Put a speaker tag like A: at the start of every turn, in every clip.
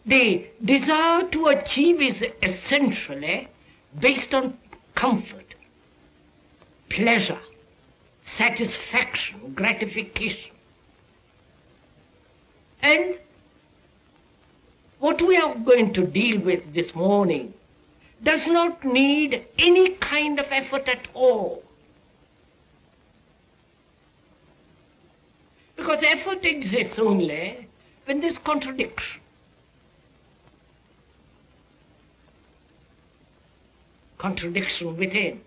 A: The desire to achieve is essentially based on comfort, pleasure, satisfaction, gratification. And what we are going to deal with this morning does not need any kind of effort at all. Because effort exists only when there's contradiction. Contradiction within.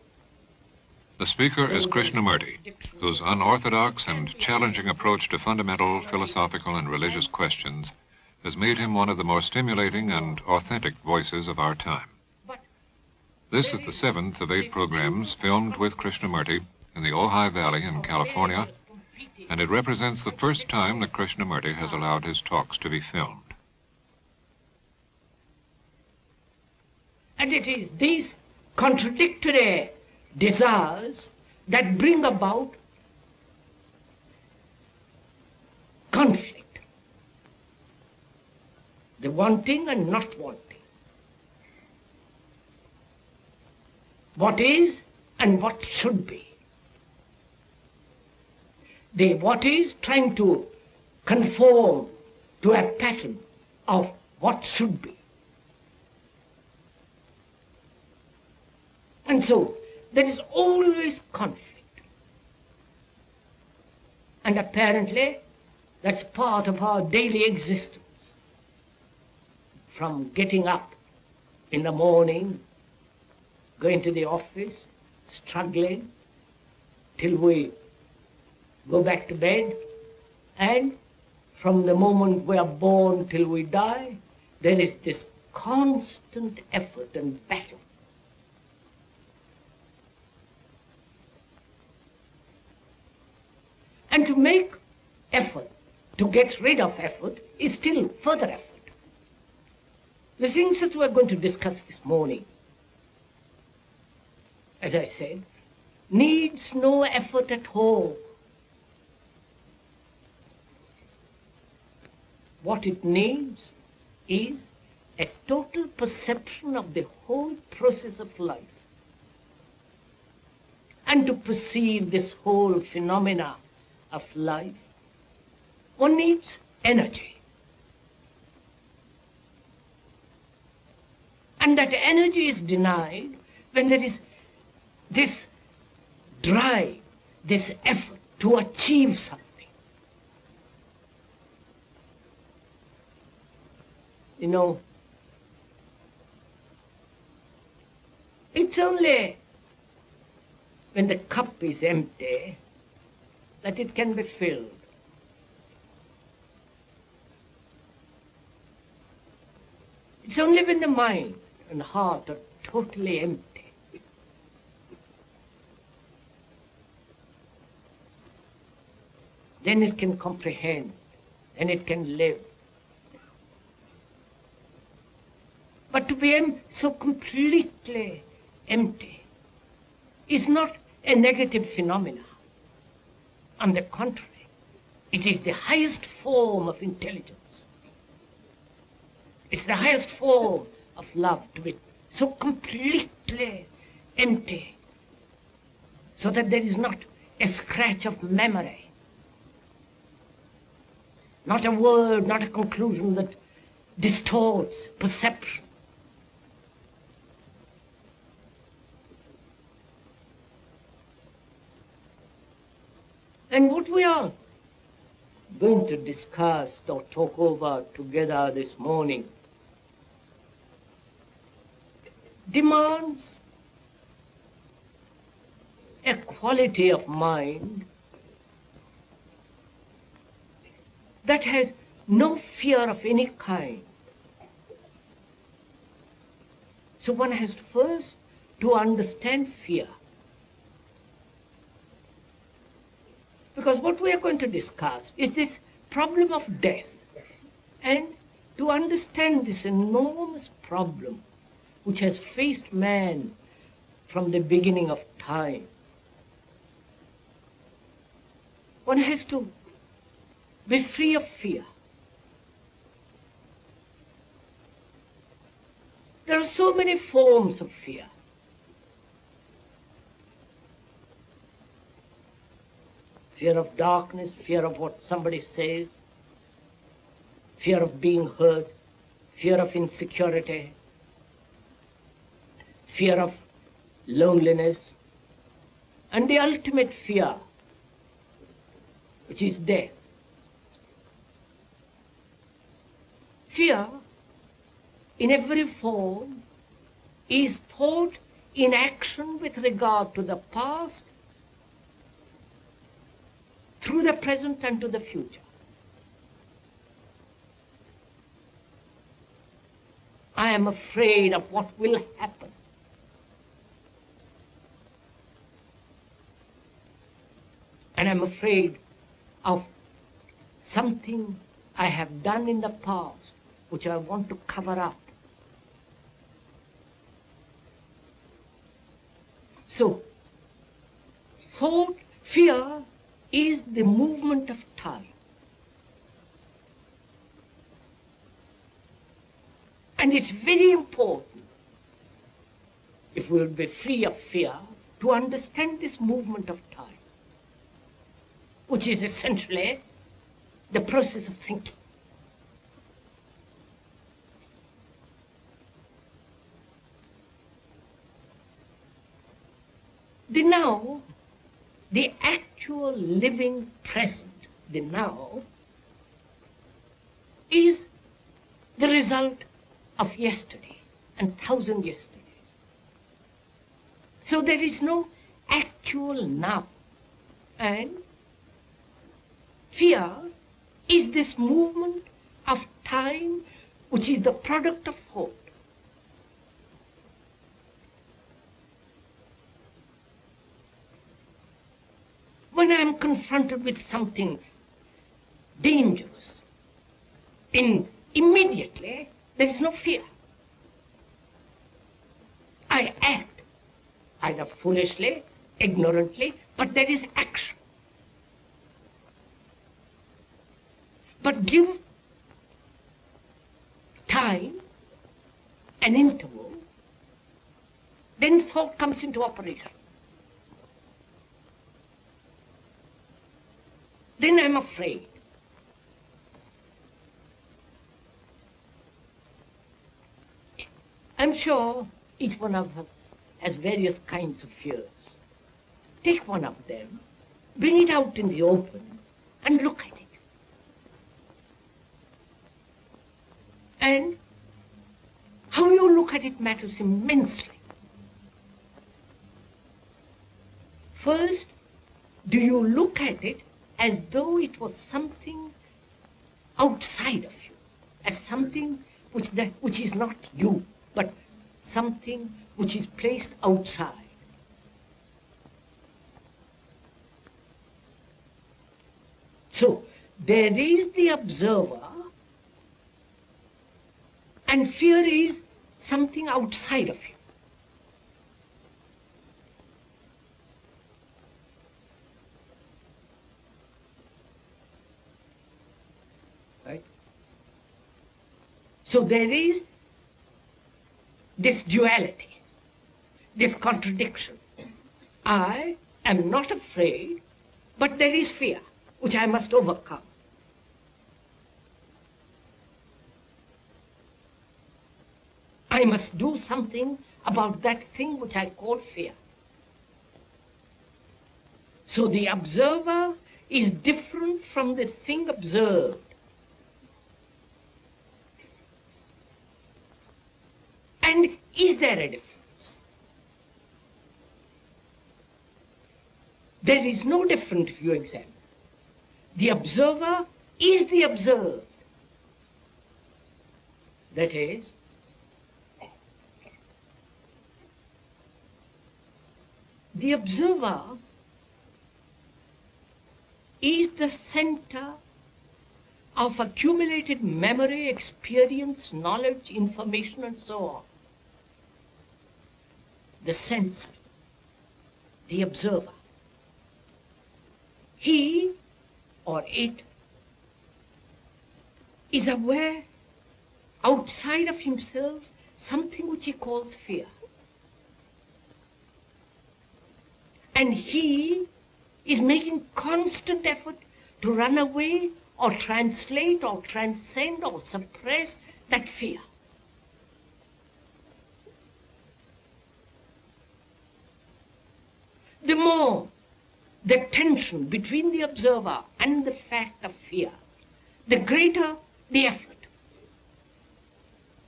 B: The speaker is Krishnamurti, whose unorthodox and challenging approach to fundamental philosophical and religious questions has made him one of the more stimulating and authentic voices of our time. This is the 7th of 8 programs filmed with Krishnamurti in the Ojai Valley in California, and it represents the first time that Krishnamurti has allowed his talks to be filmed.
A: And it is these contradictory desires that bring about conflict. The wanting and not wanting. What is and what should be. The what is trying to conform to a pattern of what should be. And so there is always conflict. And apparently that's part of our daily existence. From getting up in the morning, going to the office, struggling, till we go back to bed, and from the moment we are born till we die, there is this constant effort and battle. And to make effort, to get rid of effort, is still further effort. The things that we're going to discuss this morning, as I said, needs no effort at all. What it needs is a total perception of the whole process of life. And to perceive this whole phenomena of life, one needs energy. And that energy is denied when there is this drive, this effort to achieve something. You know, it's only when the cup is empty that it can be filled. It's only when the mind and heart are totally empty then it can comprehend, then it can live. But to be so completely empty is not a negative phenomenon. On the contrary, it is the highest form of intelligence. It's the highest form of love, to be so completely empty, so that there is not a scratch of memory, not a word, not a conclusion that distorts perception. And what we are going to discuss or talk over together this morning demands a quality of mind that has no fear of any kind. So one has first to understand fear. Because what we are going to discuss is this problem of death. And to understand this enormous problem which has faced man from the beginning of time, one has to be free of fear. There are so many forms of fear. Fear of darkness, fear of what somebody says, fear of being hurt, fear of insecurity, fear of loneliness, and the ultimate fear, which is death. Fear, in every form, is thought in action with regard to the past, through the present and to the future. I am afraid of what will happen. And I'm afraid of something I have done in the past which I want to cover up. So, thought, fear is the movement of time. And it's very important, if we will be free of fear, to understand this movement of time, which is essentially the process of thinking. The now, the actual living present, the now, is the result of yesterday and 1,000 yesterdays. So there is no actual now. And fear is this movement of time which is the product of thought. When I am confronted with something dangerous, immediately there is no fear. I act, either foolishly, ignorantly, but there is action. But give time, an interval, then thought comes into operation. Then I'm afraid. I'm sure each one of us has various kinds of fears. Take one of them, bring it out in the open, and look at it. And how you look at it matters immensely. First, do you look at it as though it was something outside of you, as something which is not you, but something which is placed outside? So, there is the observer, and fear is something outside of you. Right? So there is this duality, this contradiction. I am not afraid, but there is fear, which I must overcome. I must do something about that thing which I call fear. So the observer is different from the thing observed. And is there a difference? There is no difference if you examine. The observer is the observed. That is, the observer is the center of accumulated memory, experience, knowledge, information, and so on. The sensor, the observer. He or it is aware outside of himself something which he calls fear. And he is making constant effort to run away or translate or transcend or suppress that fear. The more the tension between the observer and the fact of fear, the greater the effort,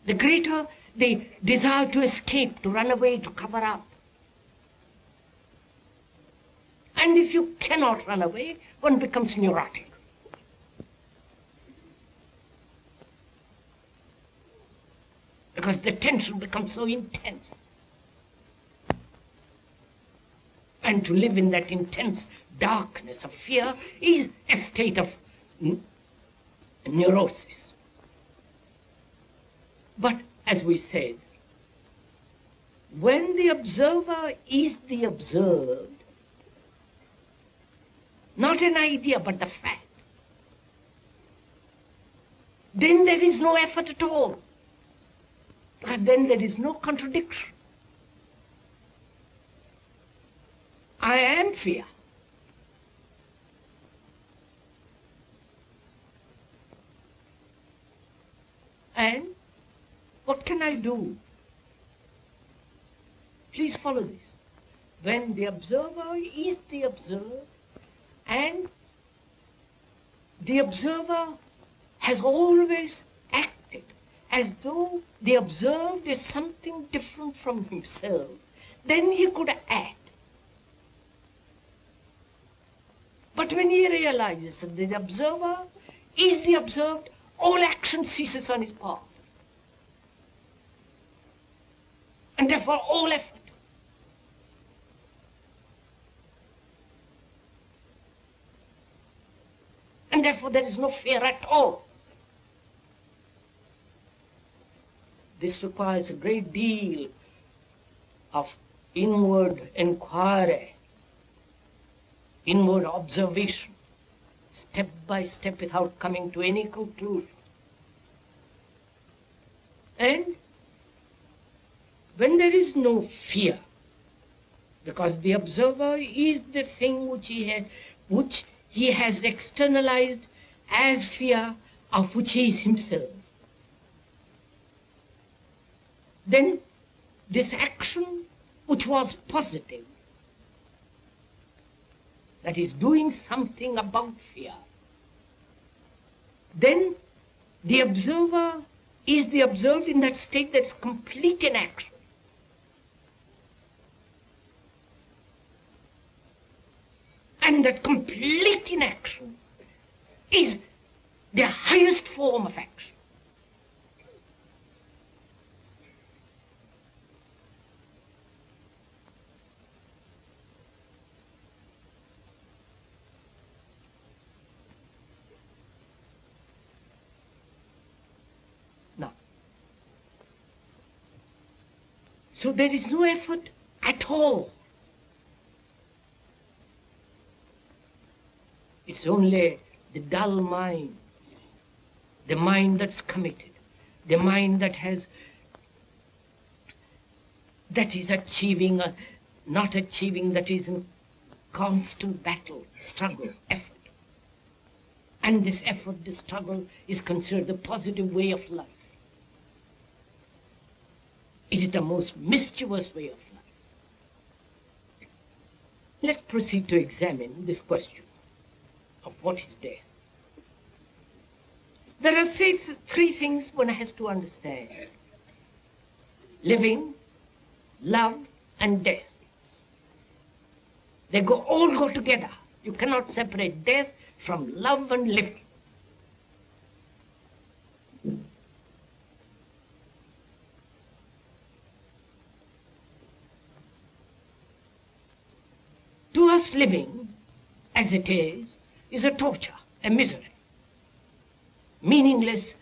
A: the greater the desire to escape, to run away, to cover up. And if you cannot run away, one becomes neurotic. Because the tension becomes so intense. And to live in that intense darkness of fear is a state of neurosis. But as we said, when the observer is the observed, not an idea but the fact, then there is no effort at all. Because then there is no contradiction. I am fear. And what can I do? Please follow this. When the observer is the observed, and the observer has always acted as though the observed is something different from himself, then he could act. But when he realizes that the observer is the observed, all action ceases on his part. And therefore all effort. And therefore there is no fear at all. This requires a great deal of inward inquiry, inward observation, step by step without coming to any conclusion. And when there is no fear, because the observer is the thing which he has externalized as fear, of which he is himself, then this action which was positive, that is doing something about fear, then the observer is the observed in that state that's complete inaction. And that complete inaction is the highest form of action. Now, so there is no effort at all. It's only the dull mind, the mind that's committed, the mind that is achieving, not achieving, that is in constant battle, struggle, effort. And this effort, this struggle is considered the positive way of life. It is the most mischievous way of life. Let's proceed to examine this question of what is death. There are three things one has to understand: living, love, and death. They all go together. You cannot separate death from love and living. To us, living, as it is a torture, a misery, meaningless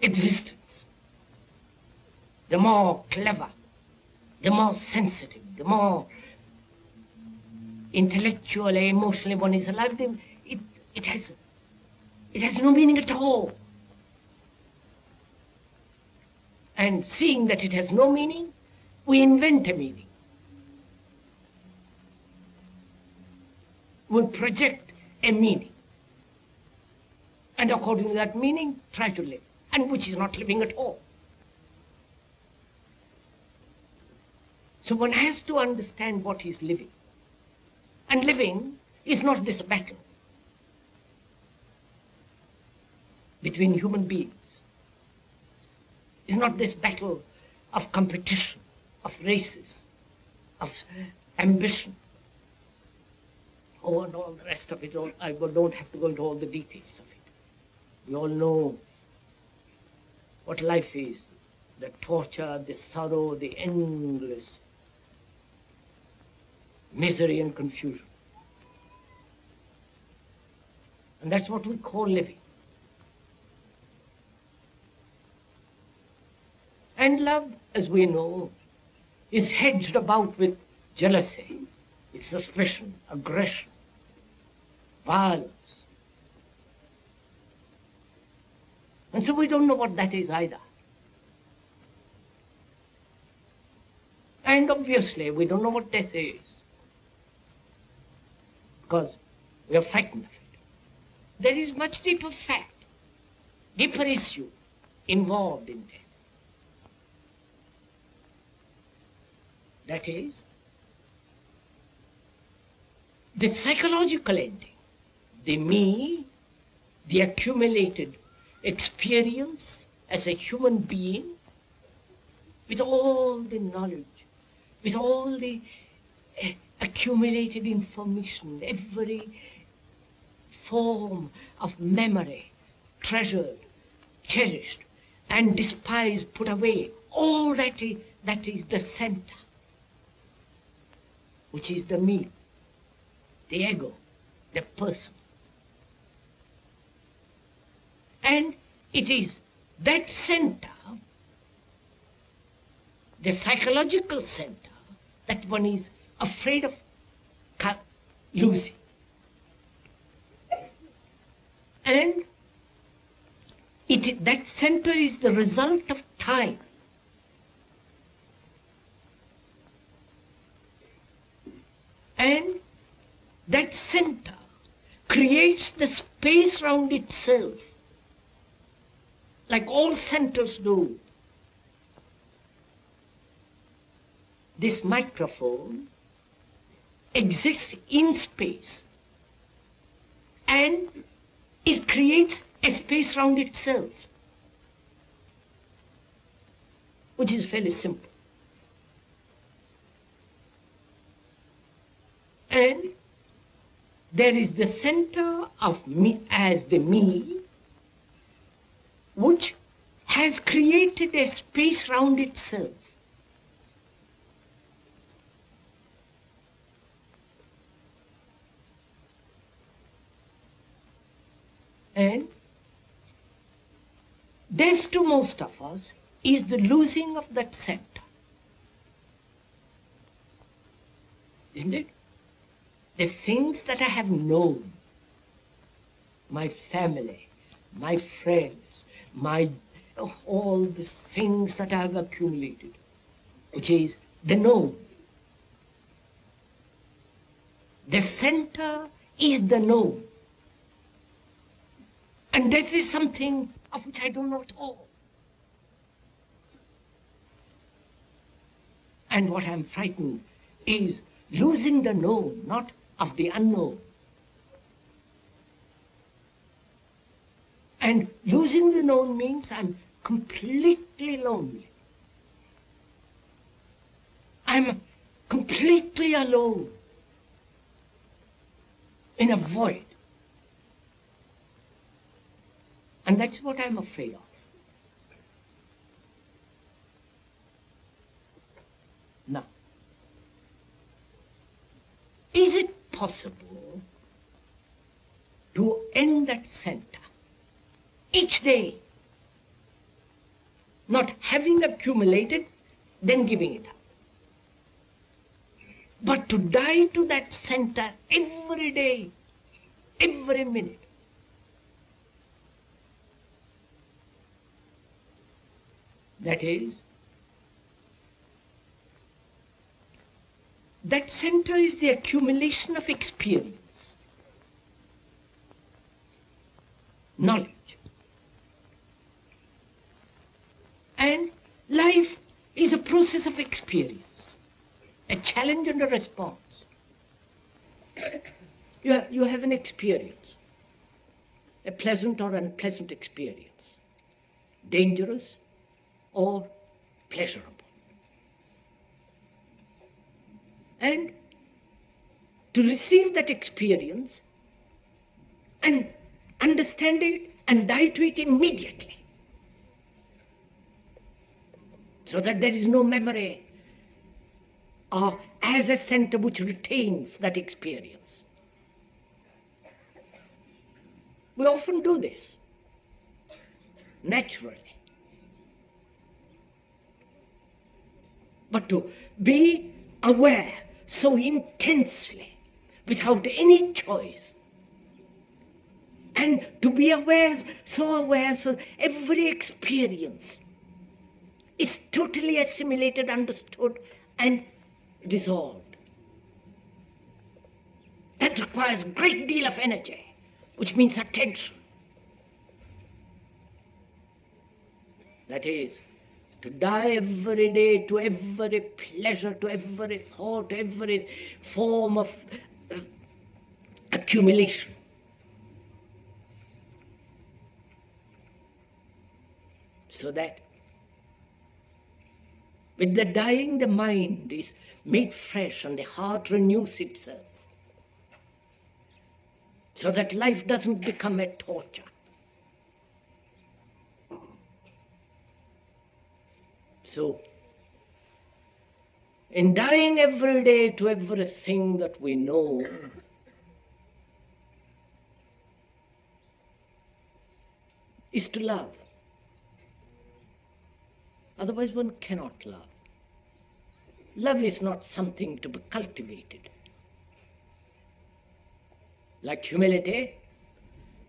A: existence. The more clever, the more sensitive, the more intellectually, emotionally one is alive, it has no meaning at all. And seeing that it has no meaning, we invent a meaning. We project a meaning. And according to that meaning, try to live. And which is not living at all. So one has to understand what is living. And living is not this battle between human beings. It's not this battle of competition, of races, of ambition. Oh, and all the rest of it. I don't have to go into all the details of it. We all know what life is. The torture, the sorrow, the endless misery and confusion. And that's what we call living. And love, as we know, is hedged about with jealousy, with suspicion, aggression, violence. And so we don't know what that is either. And obviously we don't know what death is, because we are frightened of it. There is much deeper fact, deeper issue involved in death. That is, the psychological ending, the me, the accumulated experience as a human being, with all the knowledge, with all the accumulated information, every form of memory, treasured, cherished, and despised, put away, all that is the center, which is the me, the ego, the person. And it is that center, the psychological center, that one is afraid of losing. And that center is the result of time. And that center creates the space round itself, like all centers do. This microphone exists in space, and it creates a space round itself, which is fairly simple. And there is the center of me as the me, which has created a space round itself. And death to most of us is the losing of that center. Isn't it? The things that I have known, my family, my friends, all the things that I have accumulated, which is the known. The center is the known. And death is something of which I don't know at all. And what I'm frightened is losing the known, not of the unknown. And losing the known means I'm completely lonely. I'm completely alone in a void. And that's what I'm afraid of. Now, is it possible to end that center each day, not having accumulated, then giving it up, but to die to that center every day, every minute? That is, that center is the accumulation of experience, knowledge. And life is a process of experience, a challenge and a response. You have an experience, a pleasant or unpleasant experience, dangerous or pleasurable. And to receive that experience and understand it and die to it immediately, so that there is no memory of as a center which retains that experience. We often do this, naturally. But to be aware so intensely, without any choice, and to be aware so every experience is totally assimilated, understood, and dissolved. That requires a great deal of energy, which means attention. That is, to die every day to every pleasure, to every thought, to every form of accumulation. So that with the dying, the mind is made fresh and the heart renews itself, so that life doesn't become a torture. So, in dying every day to everything that we know, is to love. Otherwise one cannot love. Love is not something to be cultivated. Like humility,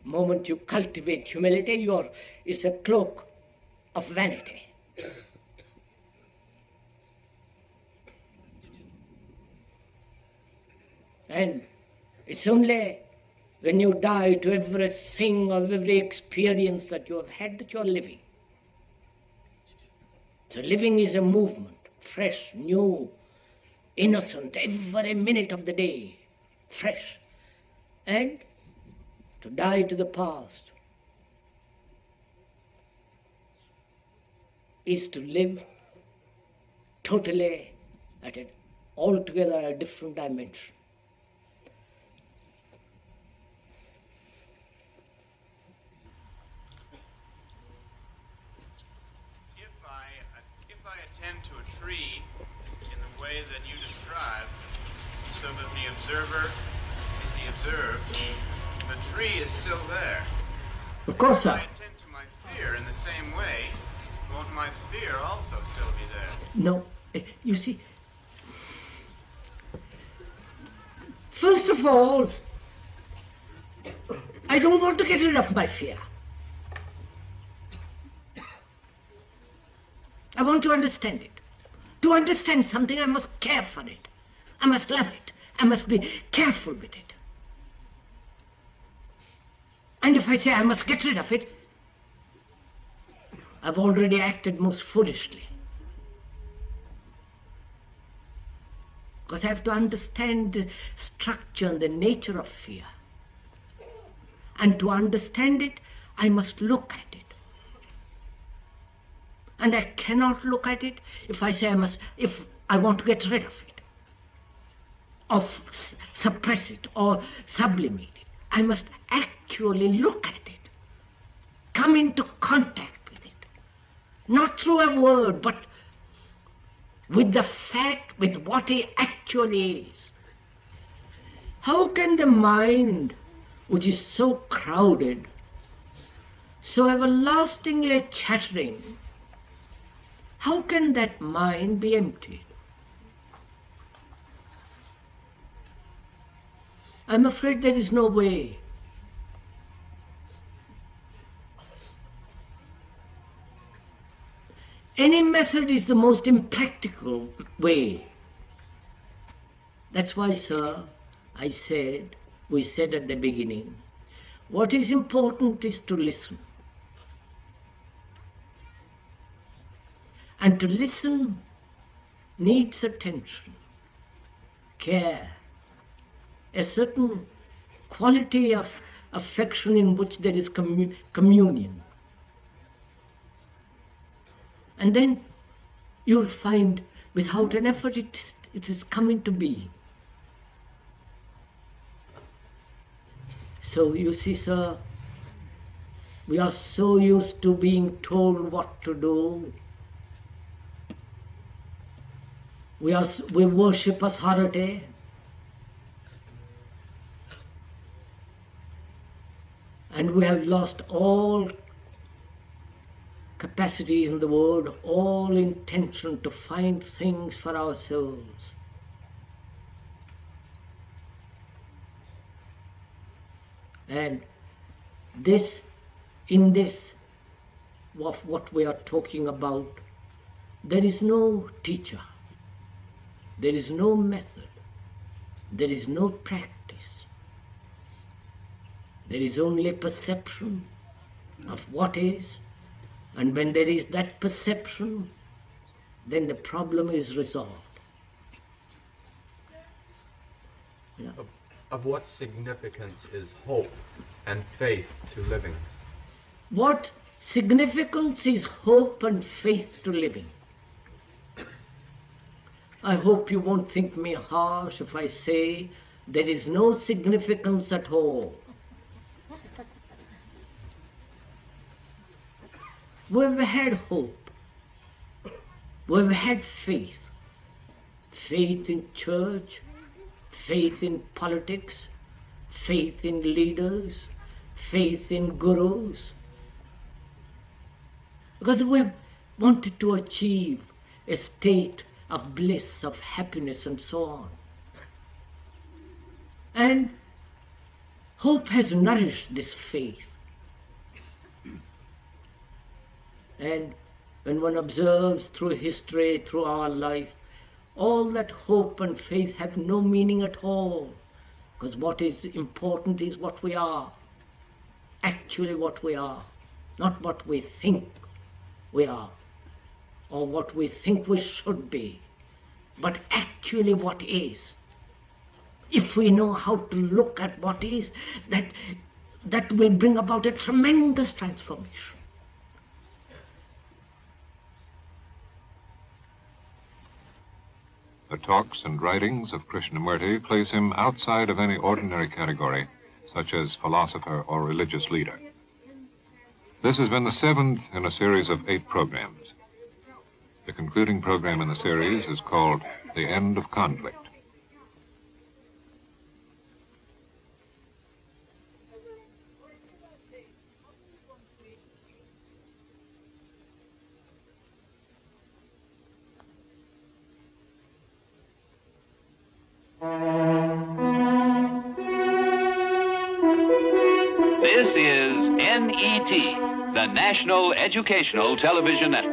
A: the moment you cultivate humility, it's a cloak of vanity. And it's only when you die to everything or every experience that you have had that you are living. So living is a movement, fresh, new, innocent, every minute of the day, fresh. And to die to the past is to live totally at an altogether a different dimension.
C: If I attend to a tree in the way that you describe, so that the observer is the observed, the tree is still there.
A: Of course,
C: If
A: sir.
C: I attend to my fear in the same way, won't my fear also still be there?
A: No, you see, first of all, I don't want to get rid of my fear. I want to understand it. To understand something, I must care for it. I must love it. I must be careful with it. And if I say I must get rid of it, I've already acted most foolishly. Because I have to understand the structure and the nature of fear. And to understand it, I must look at it. And I cannot look at it if I say if I want to get rid of it, or suppress it, or sublimate it. I must actually look at it, come into contact with it, not through a word, but with the fact, with what it actually is. How can the mind, which is so crowded, so everlastingly chattering, how can that mind be emptied? I'm afraid there is no way. Any method is the most impractical way. That's why, sir, we said at the beginning, what is important is to listen. And to listen needs attention, care, a certain quality of affection in which there is communion. And then you'll find without an effort it is coming to be. So you see, sir, we are so used to being told what to do. We worship authority. And we have lost all capacities in the world, all intention to find things for ourselves. And in this, what we are talking about, there is no teacher, there is no method, there is no practice. There is only a perception of what is, and when there is that perception, then the problem is resolved. Yeah.
D: Of what significance is hope and faith to living?
A: What significance is hope and faith to living? I hope you won't think me harsh if I say there is no significance at all. We've had hope, we've had faith, faith in church, faith in politics, faith in leaders, faith in gurus, because we've wanted to achieve a state of bliss, of happiness and so on. And hope has nourished this faith. And when one observes through history, through our life, all that hope and faith have no meaning at all, because what is important is what we are, actually what we are, not what we think we are, or what we think we should be, but actually what is. If we know how to look at what is, that will bring about a tremendous transformation.
B: The talks and writings of Krishnamurti place him outside of any ordinary category, such as philosopher or religious leader. This has been the 7th in a series of 8 programs. The concluding program in the series is called The End of Conflict.
E: This is NET, the National Educational Television Network.